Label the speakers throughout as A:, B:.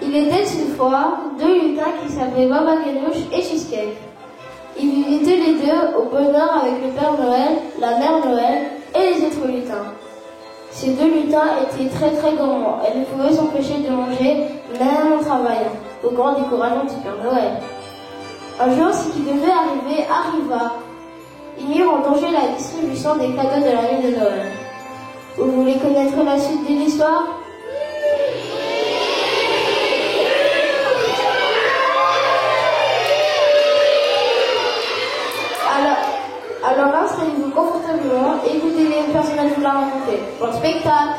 A: Il était une fois deux lutins qui s'appelaient Baba Ganoush et Cheesecake. Ils vivaient tous les deux au pôle Nord avec le Père Noël, la Mère Noël et les autres lutins. Ces deux lutins étaient très gourmands et ne pouvaient s'empêcher de manger même en travaillant, au grand découragement du Père Noël. Un jour, ce qui devait arriver arriva. Ils mirent en danger la distribution des cadeaux de la nuit de Noël. Vous voulez connaître la suite de l'histoire ? Alors installez-vous confortablement et écoutez les personnages vous la raconter. Bon spectacle!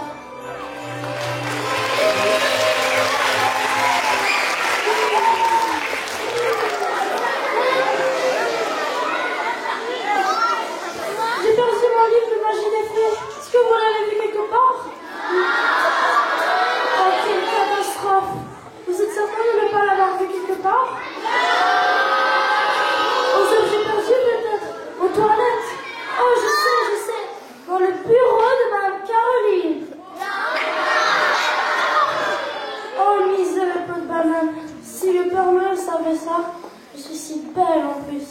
B: J'ai perdu mon livre de magie des fées. Est-ce que vous l'avez vu quelque part? Oh, quelle catastrophe! Vous êtes certain de ne pas l'avoir vu quelque part? Aux objets perdus peut-être? Aux toilettes? Oh, je sais. Dans le bureau de Madame Caroline. Oh, misère, peu de banane. Si le Père Noël savait ça, je suis si belle en plus.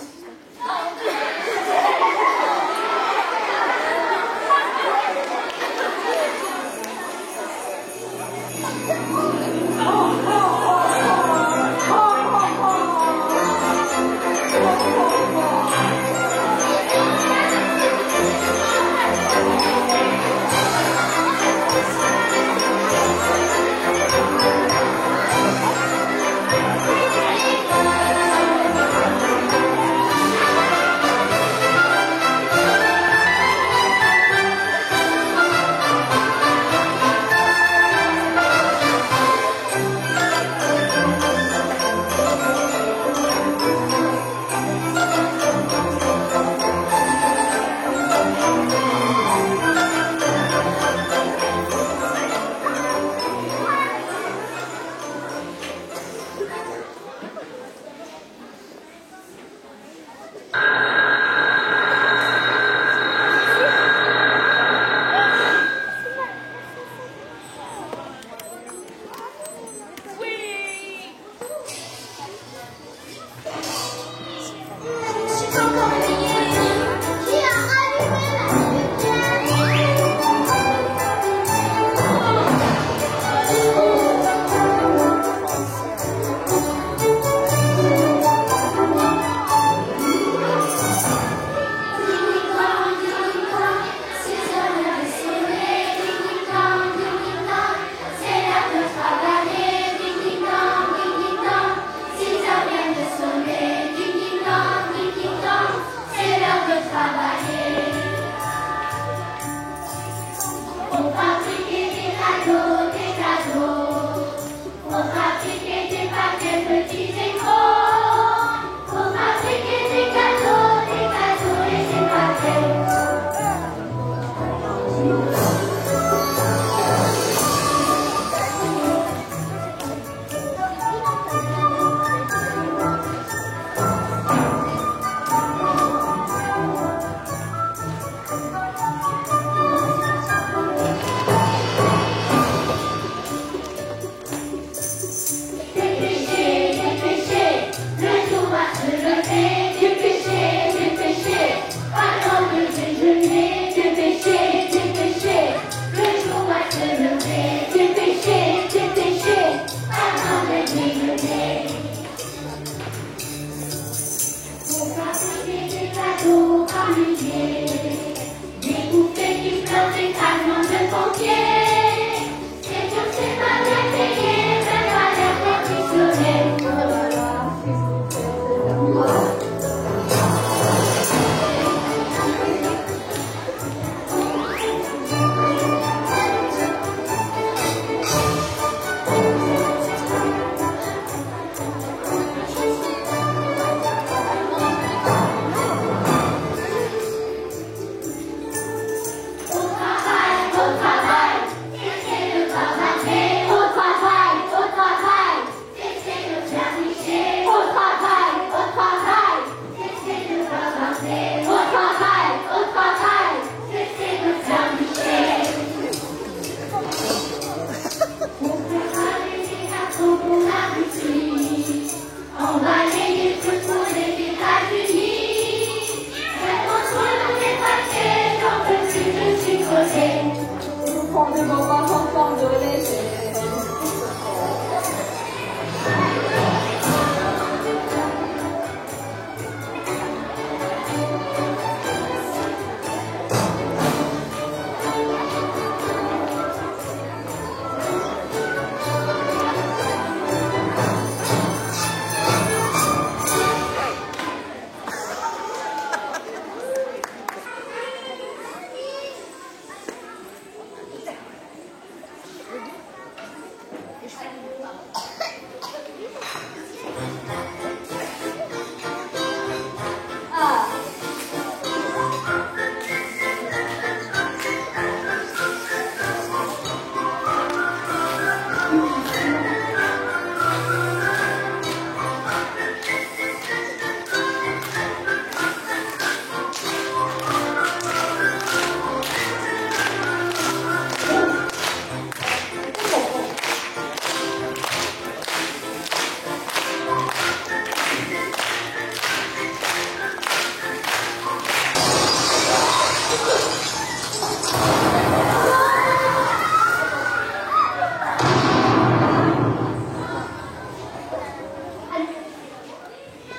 B: Ah.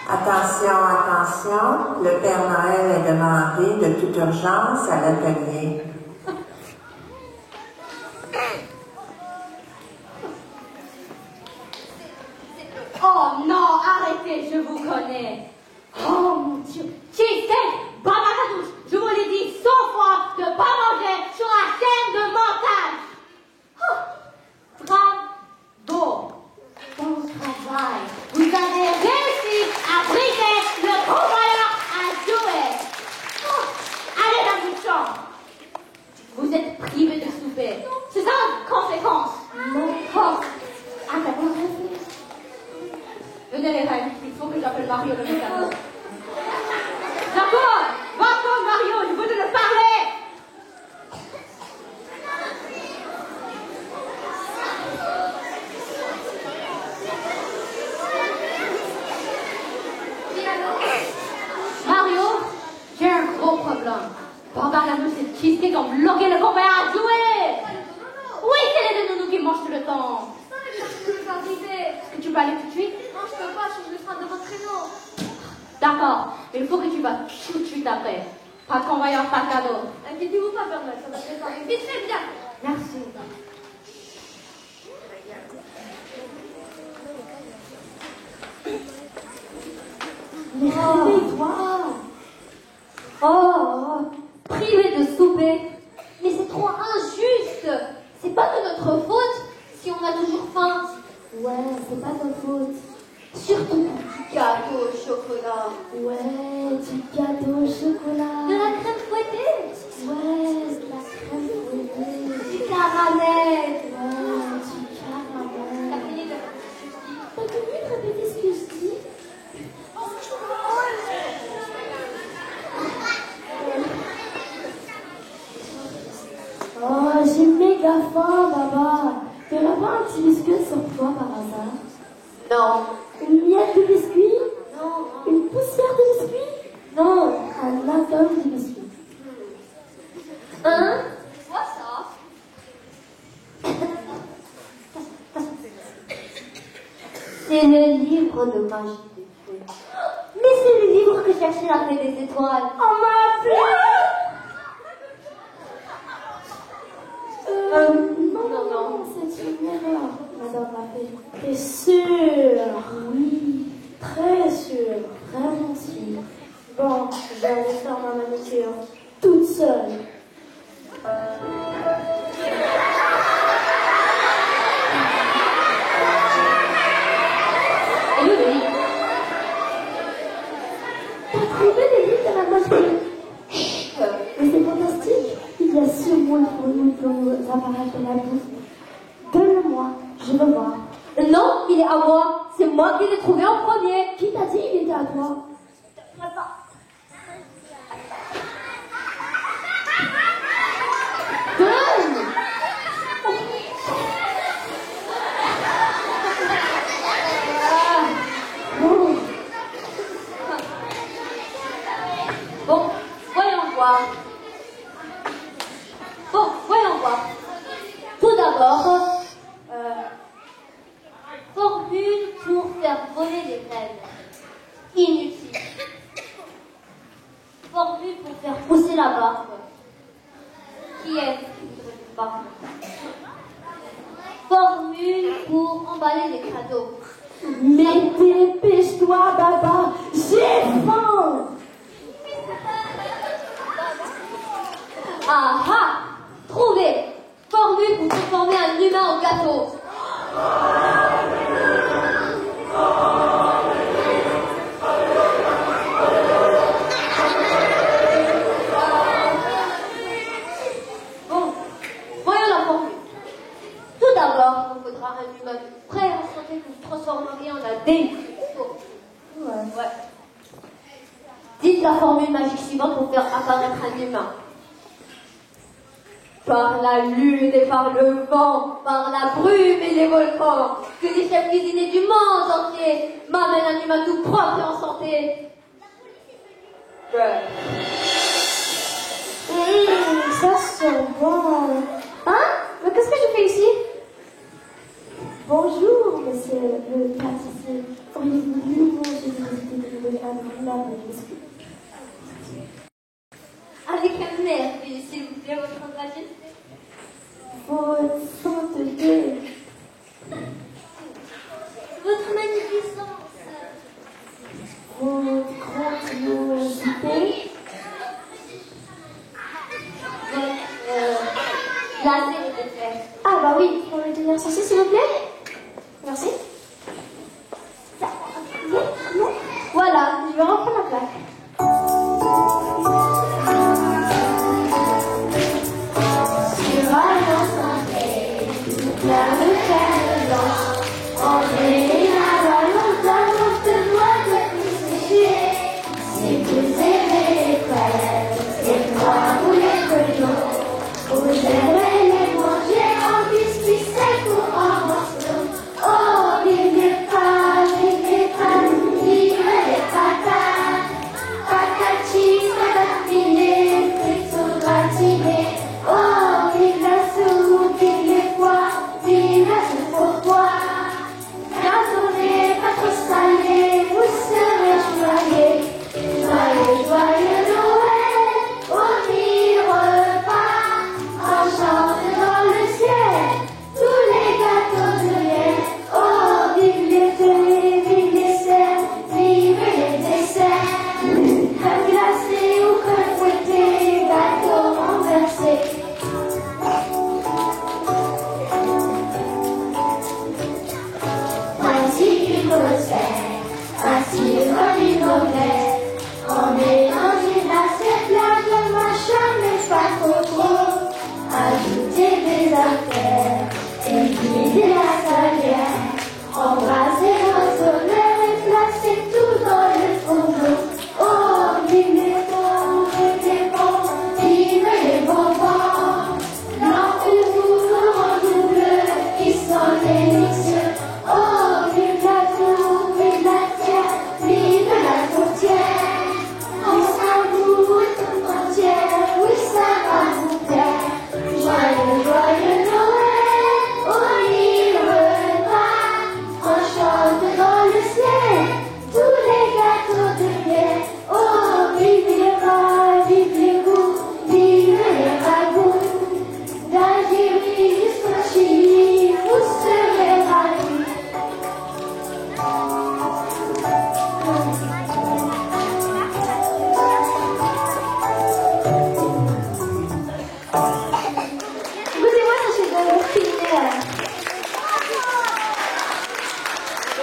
C: Attention, attention, le Père Noël est demandé de toute urgence à l'atelier.
B: Oh non, arrêtez, je vous connais. Oh mon Dieu. Cheesecake, baba Ganoush, je vous l'ai dit 100 fois de ne pas manger sur la chaîne de montage. Oh. Bravo. Bon travail. Vous avez réussi à briser le convoyeur à jouer. Oh. Allez dans votre chambre. Vous êtes privé de souper. C'est ça la conséquence. Non. Oh. Ah, d'abord, venez les reines, il faut que j'appelle Mario le mécano. D'accord, va-t'en Mario, je veux te le parler. Mario, j'ai un gros problème. Baba Ganoush et Cheesecake ont bloqué le combat à jouer. Oui, c'est les deux nounous qui mangent tout le temps. Est-ce que tu peux aller tout de suite?
D: Non, je peux pas, je suis le train de votre créneau.
B: D'accord, mais il faut que tu vas tout de suite après. Pas de convoyeur, pas de cadeau.
D: Inquiétez-vous pas, Père Noël, ça va se faire vite fait, bien.
B: Merci.
A: Mais réveille-toi. Oh, privé de souper. Mais c'est trop injuste. C'est pas de notre faute si on a toujours faim. Ouais, c'est pas de faute. Surtout du gâteau au chocolat. Ouais, du gâteau au chocolat. De la crème fouettée. Ouais, de la crème fouettée. Du caramel. Ouais, du caramel. T'as fini de répéter ce que je dis? Oh, j'ai méga faim, Baba. T'aurais pas un petit biscuit sur toi par hasard? Non. Une miette de biscuit? Non. Une poussière de biscuit? Non. Un atome de biscuit. Hein?
D: Quoi ça?
A: C'est le livre de magie des fées. Mais c'est le livre que cherchait la fée des étoiles. On m'a appelé! Non, c'est une erreur, Madame la fée. T'es sûre? Oui, très sûre, vraiment sûre. Bon, je vais aller faire ma manucure, toute seule.
B: Et le lit.
A: T'as trouvé les livres de la machine? Mais c'est fantastique. Il y a sûrement une formule pour nous apparaître de la bouffe. Donne-le-moi, je veux voir.
B: Non, il est à moi. C'est moi qui l'ai trouvé en premier.
A: Qui t'a dit il était à toi?
B: Donne! Bon, voyons voir.
A: Tout d'abord, formule pour faire voler les graines. Inutile. Formule pour faire pousser la barbe. Qui est pas. Formule pour emballer les cadeaux. Mais dépêche-toi, Baba, j'ai faim.
B: Ah ah! Trouvé! Formule pour transformer un humain en gâteau. vous faudra un humain prêt en santé que vous transformerez en un délit. Ouais. Dites la formule magique suivante pour faire apparaître un humain. Par la lune et par le vent, par la brume et les volcans, que les chefs cuisiniers du monde entier m'amènent un humain tout propre et en santé.
A: Ça sent bon. Hein? Mais qu'est-ce que je fais ici? Bonjour, monsieur le pâtissier. Auriez-vous manger des résidus de la biscuit?
B: Avec un air, s'il vous plaît, votre majesté.
A: Votre sainteté.
B: Votre magnificence.
A: Votre grandiosité.
B: Lassé de faire.
A: Ah bah oui, pour le tenir censé, s'il vous plaît. Merci. Voilà, je vais reprendre la plaque. Sur un santé, la bouteille blanche, André la longtemps te doit de sécher. Si vous aimez les fraises, les pois ou les feuillons, vous aimerez les manger en biscuits secs ou en morceaux. Oh, vive les pâtes, vive les patates, patates chips, patates filées, frites ou gratinées. Oh, vive la soupe, vive les pois, vive la soupe aux pois. N'attendez pas trop salé, vous serez joyeux. Joyeux, joyeux Noël, au mi-repas, on chante dans le ciel, tous les gâteaux de miel. Oh, vive les fées, vive les cerfs, vive les desserts, crème glacée ou crème fouettée, gâteau renversé. Voici une recette, assure du noblesse. On mélange l'assiette là de machin, mais pas trop. Ajoutez des affaires et videz la salière. Embrassez vos honneurs et placez tout dans le fourneau. Oh, vive les bons, vive les bons, vive les bonbons. Blanc ou orange ou bleu, qui sont délicieux. Oh, vive la tour, vive la terre, vive la tourtière. On s'avoue tout entière, oui ça va vous plaire. Joyeux, joyeux Noël, au mi-repas, on chante dans le ciel, tous les gâteaux de miel. Oh, vive les rats, vive les goûts, vive les ragoûts. D'Algérie jusqu'au Chili, vous serez ravis. Goûtez-moi ce chef-d'œuvre culinaire.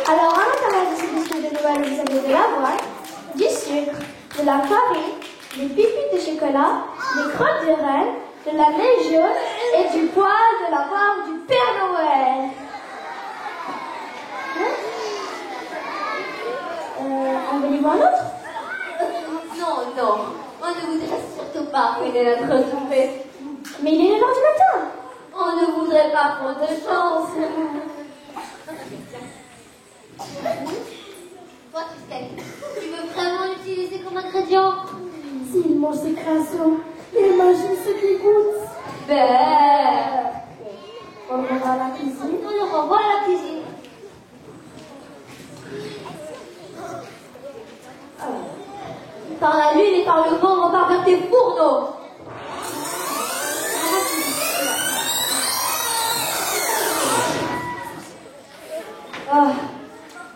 A: Alors, en attendant de ces biscuits de Noël, vous avez de l'avoine, du sucre, de la farine, des pépites de chocolat, des crottes de reine, de la neige jaune et du poil de la part du Père Noël. En voulez-vous un autre?
B: Non, on ne voudrait surtout pas ruiner notre souper.
A: Mais il est 9h du matin.
B: On ne voudrait pas prendre de chance. Toi, tu veux vraiment l'utiliser comme ingrédient?
A: S'il mange ses créations, imagine ce qu'il goûte.
B: Ben,
A: On le renvoie à la cuisine.
B: on le renvoie à la cuisine. Par la lune et par le vent, on part vers tes fourneaux.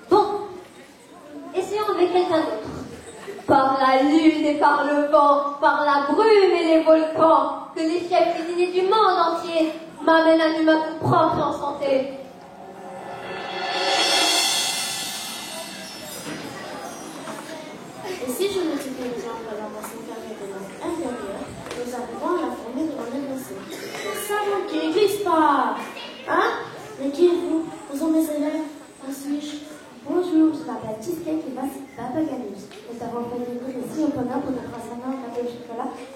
B: Bon, essayons avec quelqu'un d'autre. Par la lune et par le vent, par la brume et les volcans, que les chefs cuisiniers du monde entier m'amènent un humain tout propre et en santé.
A: Et si je me dis par exemple à la maison carrée de notre intérieur, nous arrivons à la fournée de mon émotion. Le savon qui ne glisse pas, hein, mais qui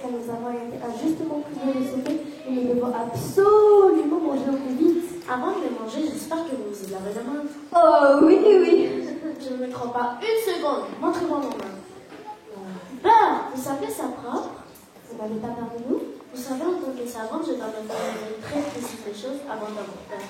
A: car nous avons été injustement privés de ce fait et nous devons absolument manger au plus vite. Avant de les manger, j'espère que vous vous lavez la main.
B: Oh, oui, oui.
A: Je ne me crois pas une seconde. Montrez-moi vos mains. Ben, vous savez, c'est propre. Vous n'avez pas peur de nous? Vous savez, en tant que savante, je dois me faire une très précise des choses avant d'avoir peur.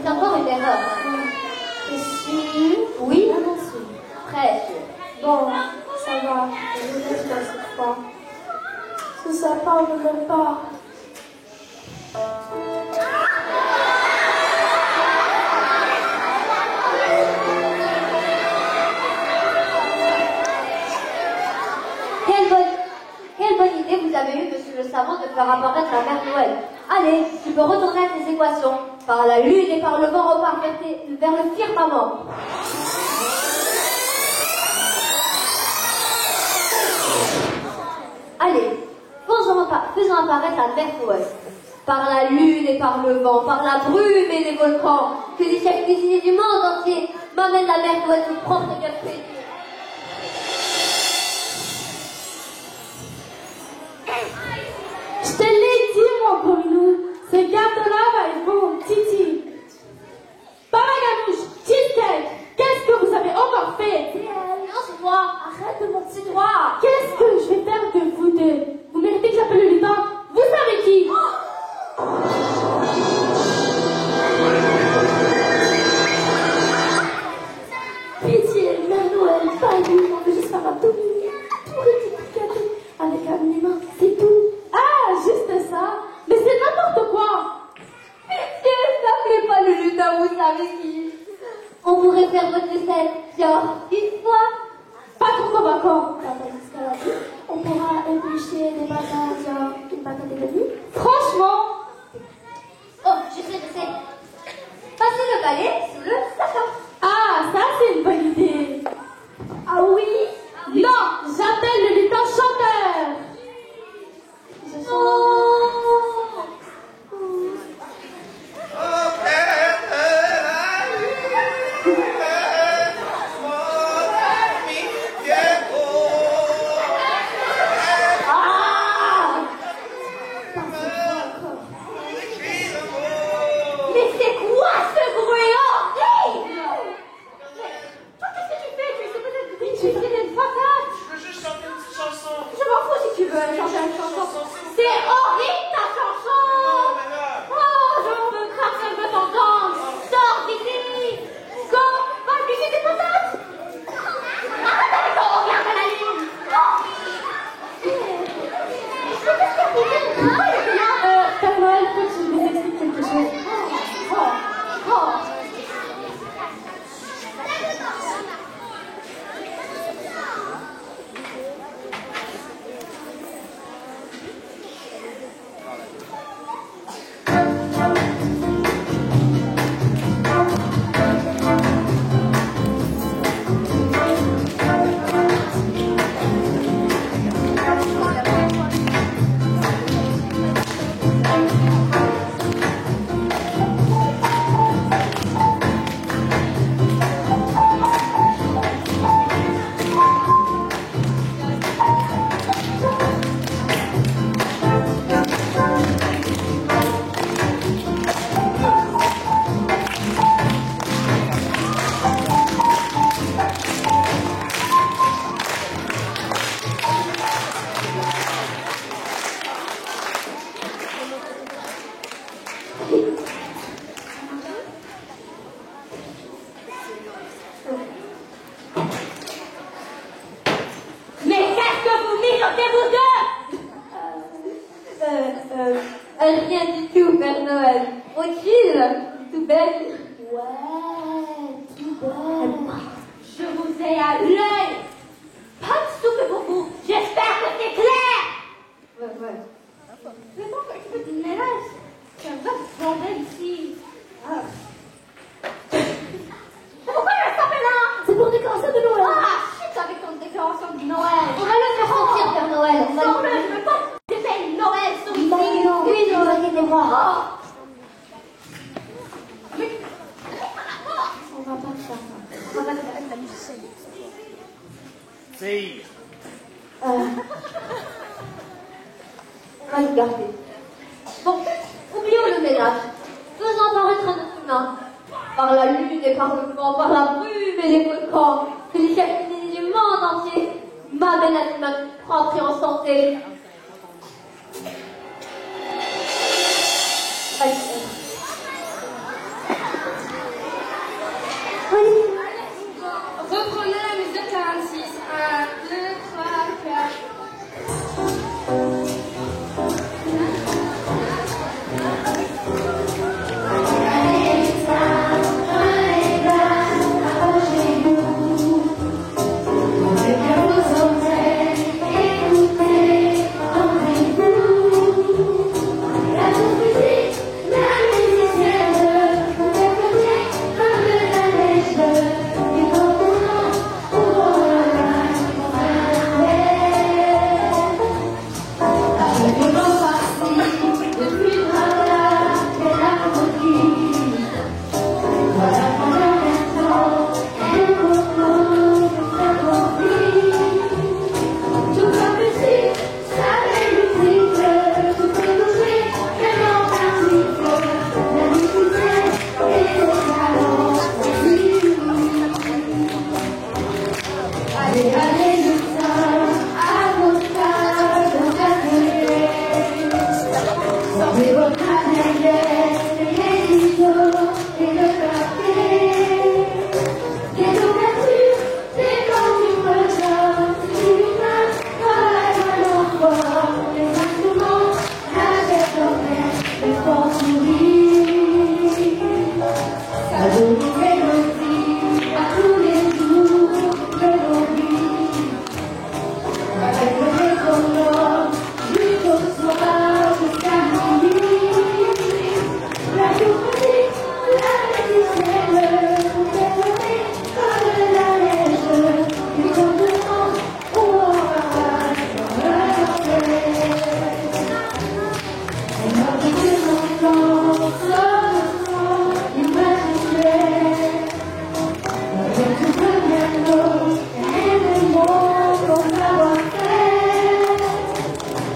B: C'est encore une erreur.
A: T'es sûr?
B: Oui.
A: Ah non, sûr.
B: Très sûr.
A: Bon, ça va. Je vous laisse pas cette fois. Ce sapin ne veut pas.
B: Quelle bonne idée vous avez eue, monsieur le savant, de faire apparaître la mère Noël. Allez, tu peux retourner à tes équations. Par la lune et par le vent, repart vers le firmament. Allez, faisons apparaître la mer Noël. Par la lune et par le vent, par la brume et les volcans, que les chefs cuisiniers du monde entier m'amènent la mer Noël tout propre et bien faite.
A: Je te l'ai dit, mon gros minou. Ce gâteau-là va être bon, Titi. Baba Ganouche, cheesecake, qu'est-ce que vous avez encore fait?
B: Non, c'est moi.
A: Arrête de mentir.
B: C'est toi.
A: Qu'est-ce que je vais faire de vous deux? Vous méritez que j'appelle le lutin. Vous savez qui?
B: chanson. C'est horrible ta chanson. Oh, je veux cracher, je veux t'entendre. Sors d'ici. Go, va piquer tes patates. Arrête avec ton regard à la ligne. Père Noël, faut que je vous explique quelque chose. Rien du tout, Père Noël. Tranquille, tout belle.
A: Ouais, tout belle.
B: Je vous ai à l'œil. Pas de soupe pour vous. J'espère que c'est clair.
A: Ouais.
B: Mais bon, mais là, ça va se bordel ici. Ah. Pourquoi il reste tapé là?
A: C'est pour décoration de Noël.
B: Ah, shit avec ton décoration de Noël.
A: On va le faire sortir, Père Noël. On va
B: Sors-le, je veux pas que tu fais Noël sur ici.
A: non, oui, ne vous inquiétez pas.
B: Oh.
A: On va pas faire ça.
B: On va pas faire ça.
E: Fille.
A: On va le garder. Bon, oublions le ménage. Faisons apparaître un être humain. Par la lune et par le vent, par la brume et les volcans, que les chefs du monde entier m'amènent à l'humain propre et en santé.
D: Reprenez la mesure 46. 1, 2, 3, 4.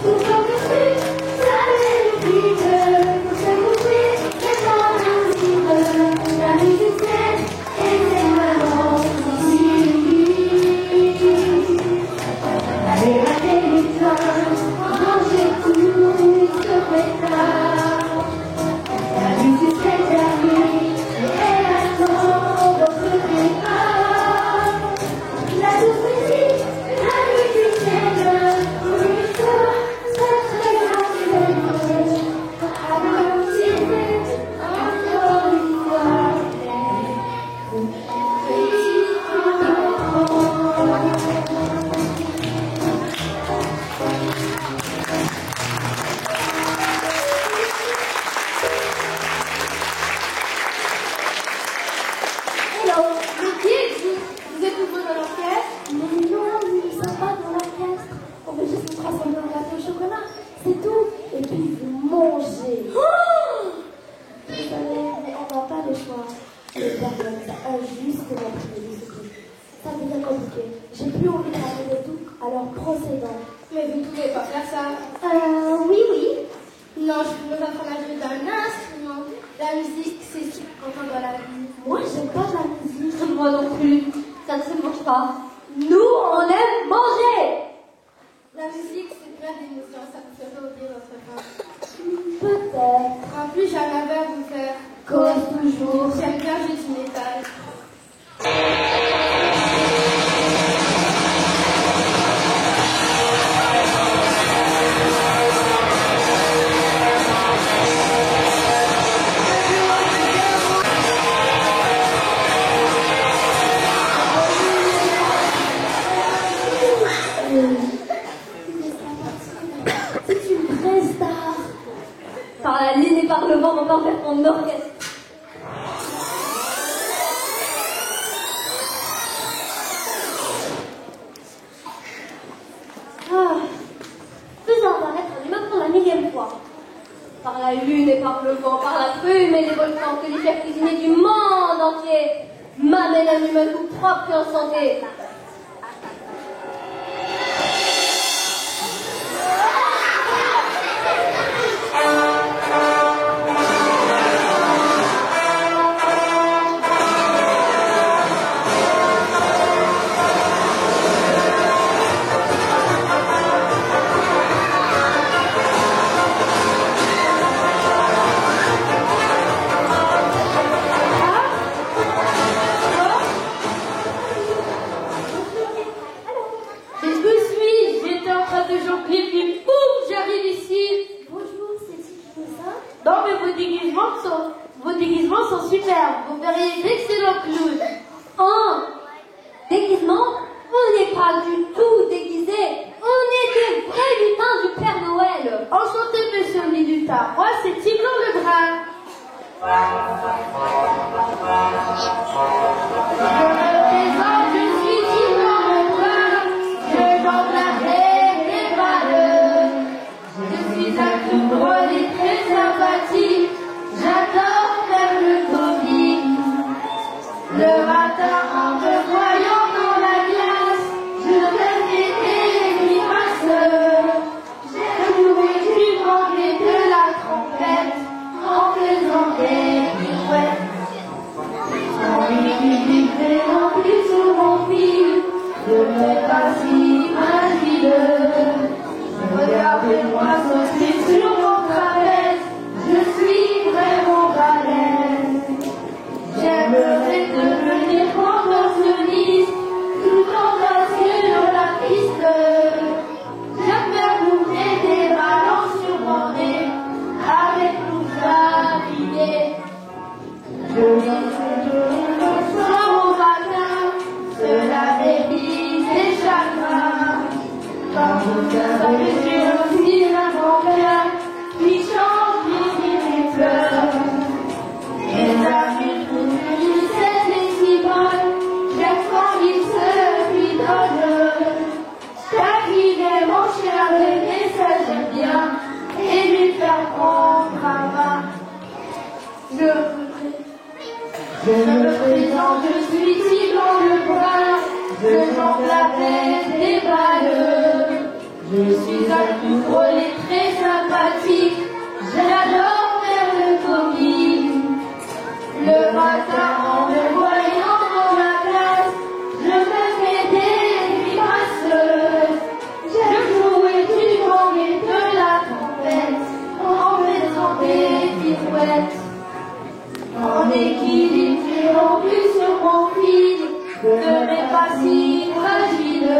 A: Tout comme puis vous manger. Vous savez, on n'a pas le choix. Les personnes injustement privées de ce prix. Ça devient compliqué. J'ai plus envie de raconter tout, alors procédons.
D: Mais vous ne pouvez pas faire ça.
A: Oui.
D: Non, je peux pas prendre la jouer d'un instrument. La musique, c'est ce qu'on entend dans la vie.
A: Moi, j'aime pas la musique.
B: Moi non plus. Ça ne se mange pas. Nous, on aime manger.
D: La musique, c'est plein d'émotions. Ça vous fait ouvrir votre faim.
A: Peut-être.
D: En plus, j'ai un aveu à vous faire.
A: Cause toujours.
D: J'aime bien jouer du métal.
A: C'est une vraie star.
B: Par la lune et par le vent, on va faire ton orchestre. Faisons apparaître un humain pour la 1000e fois. Par la lune et par le vent, par la brume et les volcans, que les chefs cuisiniers du monde entier m'amènent un humain tout propre et en santé.
A: Vos déguisements sont superbes. Vous feriez d'excellents clowns.
B: Oh, déguisement? On n'est pas du tout déguisés. On est des vrais lutins du Père Noël.
A: Enchanté, monsieur Lee Lutin. Moi, c'est Tigran Lebrun. Je me présente, je suis Tigran Lebrun. Je chante la reine des balleux. Je suis un clown drôle et très sympathique. J'adore faire le comique. Le matin, en me voyant dans la glace, je faisais des grimaces. J'ai joué du grand et de la trompette en faisant des pirouettes. Mon équilibre est rempli sur mon fil, je ne fais pas si agile. Regardez-moi sauter sur mon trapèze, je suis vraiment balèze. J'aimerais devenir contorsionniste tout en bas sur la piste. J'aimerais bouger des ballons sur mon nez avec toute la idée. Je soir au matin, cela débite les chagrins. Quand vous savez, j'ai aussi un grand-père qui chante les fleurs. Les amis trouvent une scène et si bonne, chaque fois qu'ils se lui donnent. Chaque idée, mon cher bébé, ça j'aime bien, et lui faire prendre ma main. Je me présente, je suis Tigran Lebrun, je chante la fête des balleux. Je suis un clown drôle et très sympathique, j'adore faire le comique. Le matin, en me voyant dans la classe, je me fais des grimaces. Je jouais du gong et de la trompette en faisant des pirouettes. En équilibre, j'ai rompu sur mon fil, je ne serai pas si fragile.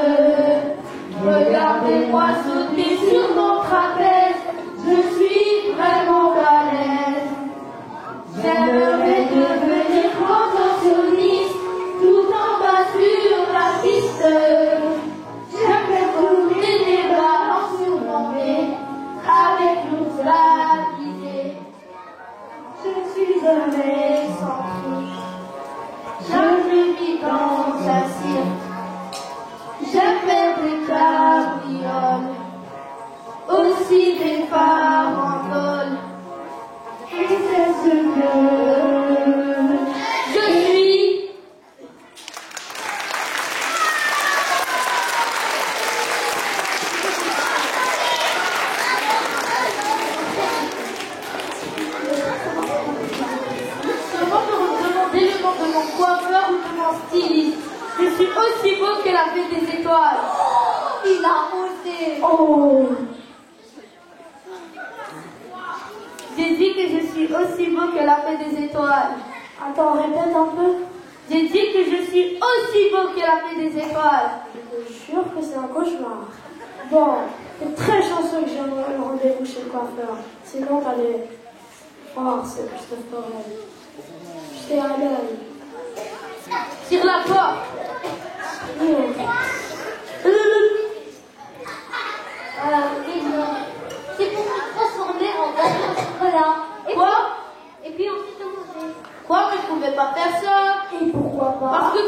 A: Regardez-moi sauter sur mon trapèze, je suis vraiment balèze. J'aimerais devenir contorsionniste tout en bas sur la piste. J'aimerais rouler des ballons sur mon nez avec toute la idée. Je suis un excentrique, je vis dans un cirque. J'aime faire des cabrioles, aussi des phares en J'ai dit que je suis aussi beau que la paix des étoiles.
D: Attends, répète un peu.
A: J'ai dit que je suis aussi beau que la paix des étoiles.
D: Je te jure que c'est un cauchemar. Bon, t'es très chanceux que j'ai un rendez-vous chez le coiffeur. Sinon, t'allais voir ce Christophe Borel. Je t'ai à l'œil.
A: Tire la porte.
B: C'est pour me transformer en gâteau au chocolat.
A: Quoi?
B: Et puis ensuite manger.
A: Quoi? Mais je pouvais pas faire ça.
D: Et pourquoi pas?
A: Parce que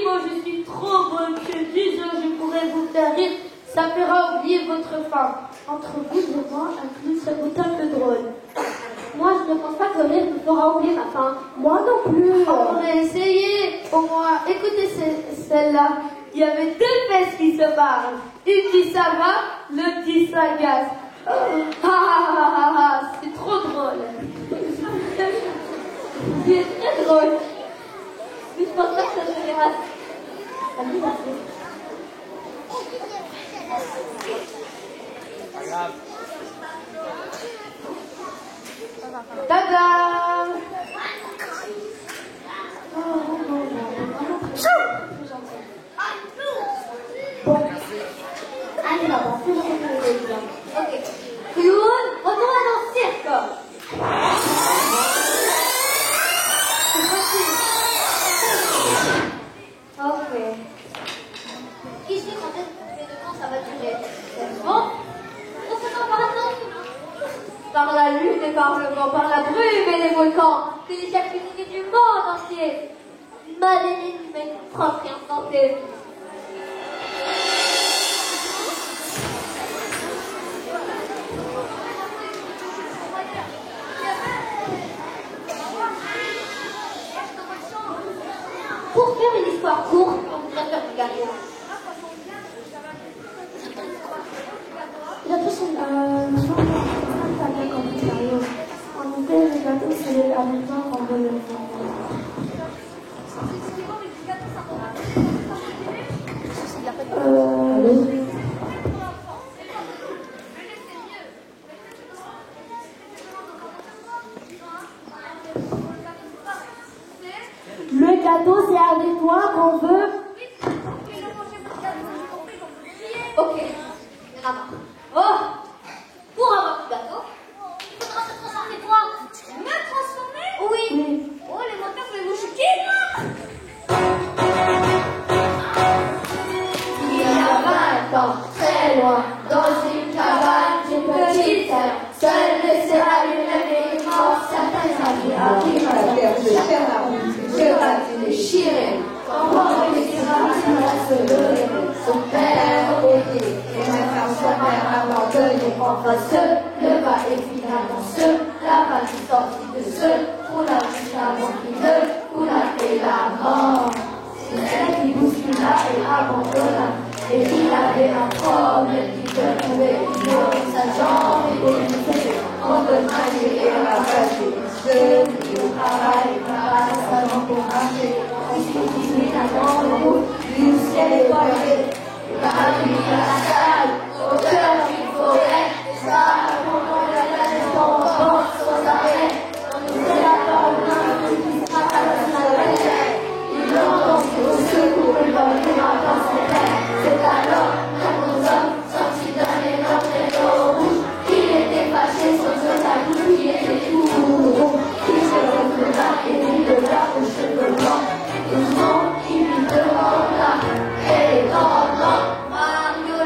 A: moi je suis trop bonne que 10 ans je pourrais vous faire rire. Ça fera oublier votre faim.
D: Entre vous et moi, un clown serait un peu drôle.
B: Moi, je ne pense pas que rire me fera oublier ma faim.
D: Moi non plus.
A: On pourrait essayer. Au moins, écoutez celle-là. Il y avait deux fesses qui se parlent. Une qui s'ava, l'autre qui s'agace. C'est trop drôle.
B: C'est très drôle. Mais je pense pas que ça se verra.
A: Tadam!
D: Bon.
B: Allez, là-bas, c'est bon. Ok. Clown, retourne dans le cirque. Ok. Ici, quand est-ce que de quand ça va durer? Bon. On s'attend par là. Par la lune et par le vent, par la brume et les volcans, que les activités du monde entier. Malais humaine propre et en santé. Pour faire une histoire courte, on voudrait faire du gâteau.
D: De toute façon, maintenant, on pas bien comme scénario. En effet, le gâteau, c'est la maison qu'on veut le faire. Le gâteau, c'est avec toi qu'on veut.
B: Ok, il y en a marre. Oh, pour avoir du gâteau, il faudra se transformer toi. Me transformer? Oui. Oh, les menteurs, je vais vous choquer.
A: Il y a 20 ans, très loin, dans une cabane d'une petite terre, seul laissé allumer les morts, certains amis arrivent à la terre, je perds la route, je rate déchiré, quand les tirages se lever, son père oublié, et même quand sa mère abandonnée, enfin se leva et finalement se lava qui sortit de ce, pour la bouche avant qu'il ne coula et la mort. C'est elle qui bouscula et abandonna. Et il avait un problème qui te pouvait ignorer sa jambe et dévisser en bonne manière et ravager. Je lui au travail, pas savant pour marcher. Puisqu'il finit dans le route, du ciel étoilé. La nuit à la salle, au cœur d'une forêt. Ça, pour moi, la neige tombe sans arrêt. On nous fait la parole qui sera à la salle. Il entend au secours, il va venir dans ses rêves. C'est alors qu'un gros homme sorti d'un énorme rideau rouge. Il était fâché sur ce tabou qui était tout rond. Il se releva et lui leva aux cheveux blancs. Doucement, il lui demanda: et non, non, Mario.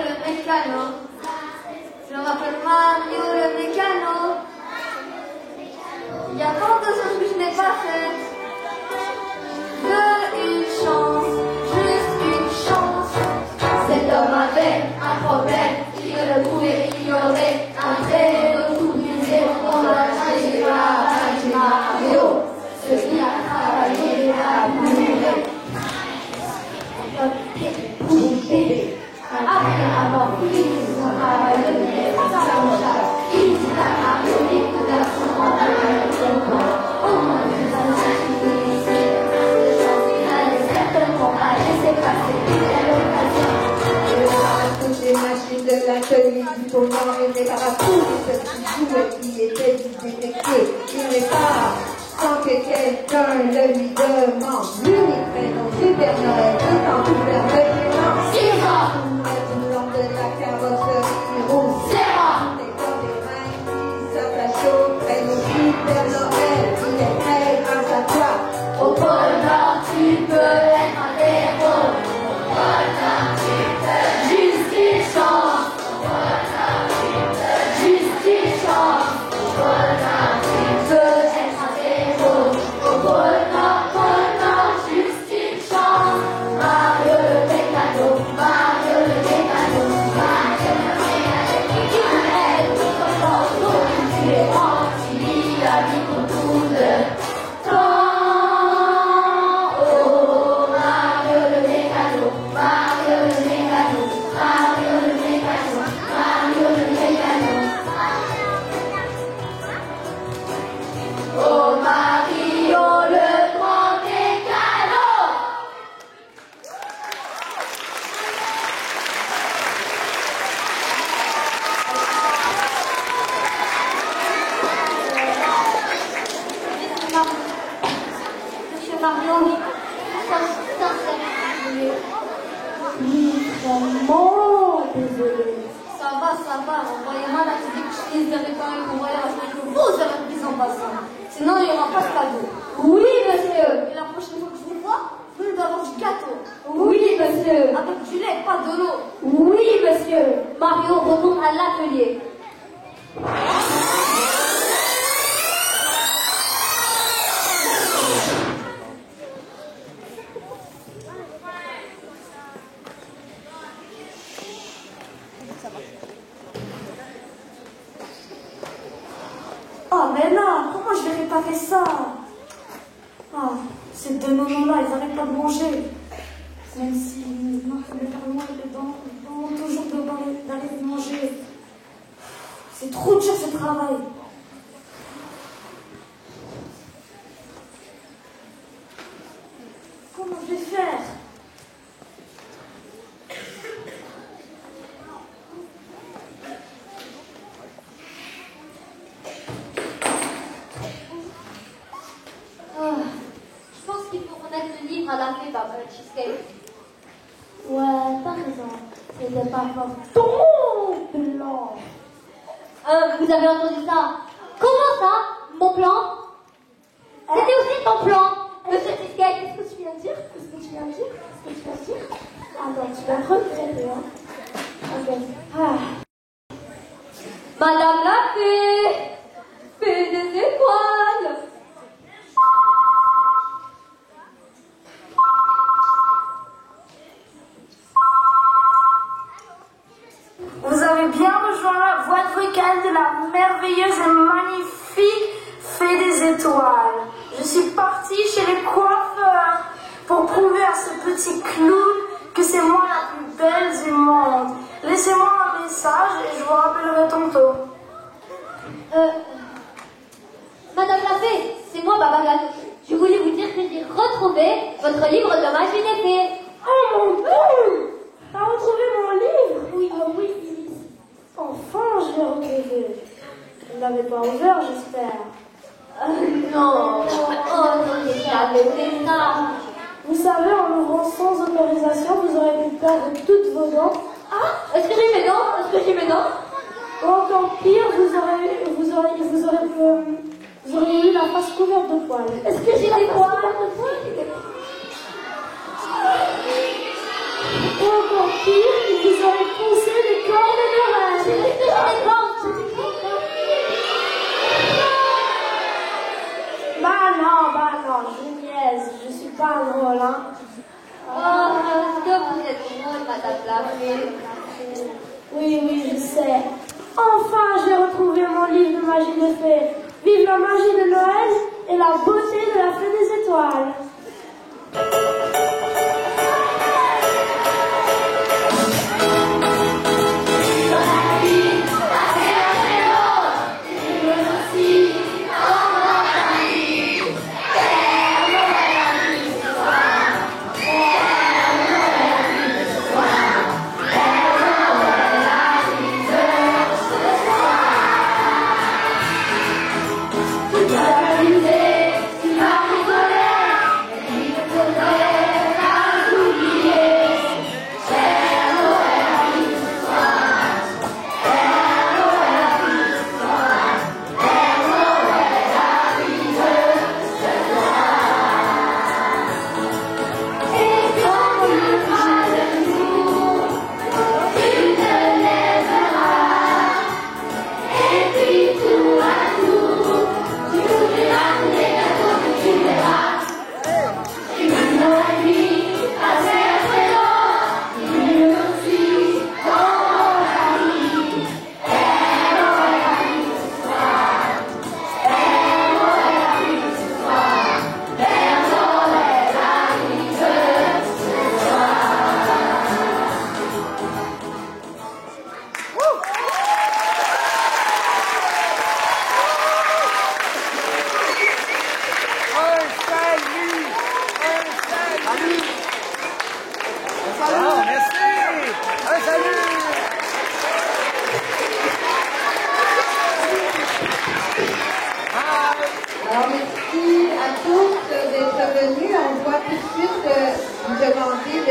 E: détecter, il n'est pas sans que quelqu'un le lui demande. L'unique prénom du Père Noël, tout en couleur de prénom.
B: C'est moi.
E: Du long de la carrosserie rouge.
B: C'est moi.
E: Des corps des mains qui s'attachent au prénom du Père Noël. Il est prêt grâce à toi.
B: Au pôle Nord, tu peux être un héros. Au pôle Nord, tu peux. Justice chante. Au pôle Nord, tu peux. Justice chante. Au pôle Nord, tu peux être un héros. Au pôle Nord, justice chante. Mario le mécano, Mario le mécano, Mario le mécano. Il aide notre corps, tu es gentil, il a mis pour tout le temps.
D: Vraiment désolé.
B: Ça va, on voyera la petite crise de réparer qu'on voyera la semaine que vous serez pris en passant. Sinon, il n'y aura pas de cadeau.
D: Oui, monsieur.
B: Et la prochaine fois que je vous vois, vous allez avoir du gâteau.
D: Oui, monsieur.
B: Avec du lait, pas de l'eau.
D: Oui, monsieur.
B: Mario retourne à l'atelier.
D: Oh, mais non, comment je vais réparer ça? Ah, ces deux nonos-là, ils n'arrêtent pas de manger. Même si le Père Noël est demande toujours d'aller manger. C'est trop dur ce travail. Comment je vais faire?
B: Je pense qu'il faut remettre le livre à la fée, Papa Cheesecake.
D: Ouais, t'as raison. C'était pas trop blanc.
B: Vous avez entendu ça? Comment ça? Mon plan? C'était aussi ton plan, Monsieur Cheesecake.
D: Qu'est-ce que tu viens de dire? Attends, tu vas regretter, hein? Ok. Ah.
B: Madame la fée des étoiles.
D: Vous avez bien rejoint la voie vocale de la merveilleuse et magnifique Fée des Étoiles. Je suis partie chez les coiffeurs pour prouver à ce petit clown que c'est moi la plus belle du monde. Laissez-moi un message et je vous rappellerai tantôt.
B: Madame la fée, c'est moi, Baba Ganoush. Je voulais vous dire que j'ai retrouvé votre livre de magie des fées.
D: Oh mon Dieu! T'as retrouvé mon livre? Oui, oui. Enfin, je l'ai retrouvé. Vous ne l'avez pas ouvert, j'espère.
B: Non. Oh non, j'ai jamais fait ça.
D: Vous savez, en l'ouvrant sans autorisation, vous aurez pu perdre toutes vos dents.
B: Ah, est-ce que j'ai mes dents?
D: Ou encore pire, vous auriez eu la face couverte de poils.
B: Est-ce que j'ai des poils?
D: Ou encore pire, il vous aurait poussé des cornes de reine. Bah non, je niaise, je suis pas drôle, hein.
B: Oh, est-ce que vous êtes drôle, Madame la fée?
D: Oui, je sais. Enfin, j'ai retrouvé mon livre de magie des fées. Vive la magie de Noël et la beauté de la Fée des Étoiles.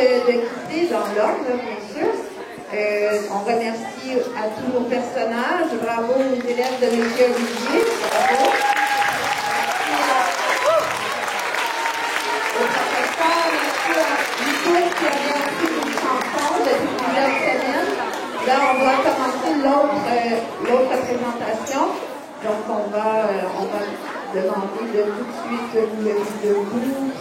E: de quitter dans l'ordre, là, bien sûr. On remercie à tous nos personnages. Bravo aux élèves de M. Olivier. Bravo. Au professeur, merci à Nico qui a bien appris une chanson depuis plusieurs semaines. Là, on va commencer l'autre présentation. Donc, on va demander de tout de suite vous lever debout.